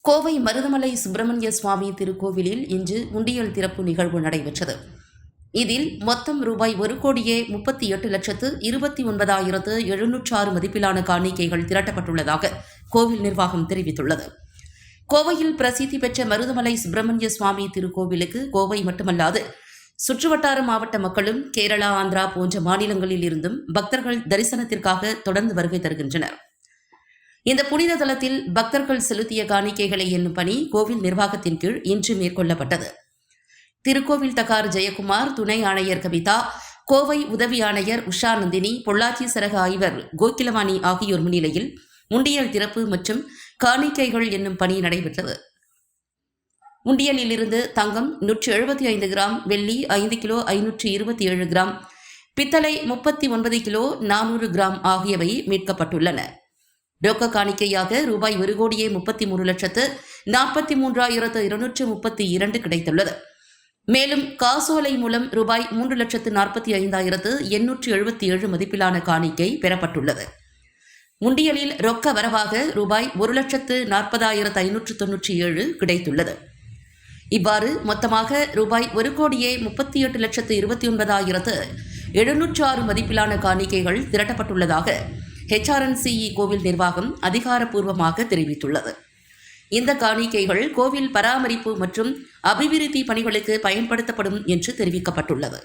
கோவை மருதமலை சுப்பிரமணிய சுவாமி திருக்கோவிலில் இன்று உண்டியல் திறப்பு நிகழ்வு நடைபெற்றது. இதில் மொத்தம் ரூபாய் 1,38,29,706 மதிப்பிலான காணிக்கைகள் திரட்டப்பட்டுள்ளதாக கோவில் நிர்வாகம் தெரிவித்துள்ளது. கோவையில் பிரசித்தி பெற்ற மருதமலை சுப்பிரமணிய சுவாமி திருக்கோவிலுக்கு கோவை மட்டுமல்லாது சுற்றுவட்டார மாவட்ட மக்களும் கேரளா, ஆந்திரா போன்ற மாநிலங்களில் இருந்தும் பக்தர்கள் தரிசனத்திற்காக தொடர்ந்து வருகை தருகின்றனர். இந்த புனித தலத்தில் பக்தர்கள் செலுத்திய காணிக்கைகளை எண்ணும் பணி கோவில் நிர்வாகத்தின் கீழ் இன்று மேற்கொள்ளப்பட்டது. திருக்கோவில் தக்கார் ஜெயக்குமார், துணை ஆணையர் கவிதா, கோவை உதவி ஆணையர் உஷா நந்தினி, பொள்ளாச்சி சரக ஆய்வர் கோகிலவாணி ஆகியோர் முன்னிலையில் உண்டியல் திறப்பு மற்றும் காணிக்கைகள் என்னும் பணி நடைபெற்றது. உண்டியலில் இருந்து தங்கம் 175 கிராம், வெள்ளி 5 கிலோ 527 கிராம், பித்தளை 39 கிலோ 400 கிராம் ஆகியவை மீட்கப்பட்டுள்ளன. ரொக்க காணிக்கையாக ரூபாய் 1,33,43,232 கிடைத்துள்ளது. மேலும் காசோலை மூலம் ரூபாய் 3,45,877 மதிப்பிலான காணிக்கை பெறப்பட்டுள்ளது. உண்டியலில் ரொக்க வரவாக ரூபாய் 1,40,597 கிடைத்துள்ளது. இவ்வாறு மொத்தமாக ரூபாய் 1,38,29,706 மதிப்பிலான காணிக்கைகள் திரட்டப்பட்டுள்ளதாக HRNCE கோவில் நிர்வாகம் அதிகாரப்பூர்வமாக தெரிவித்துள்ளது. இந்த காணிக்கைகள் கோவில் பராமரிப்பு மற்றும் அபிவிருத்தி பணிகளுக்கு பயன்படுத்தப்படும் என்று தெரிவிக்கப்பட்டுள்ளது.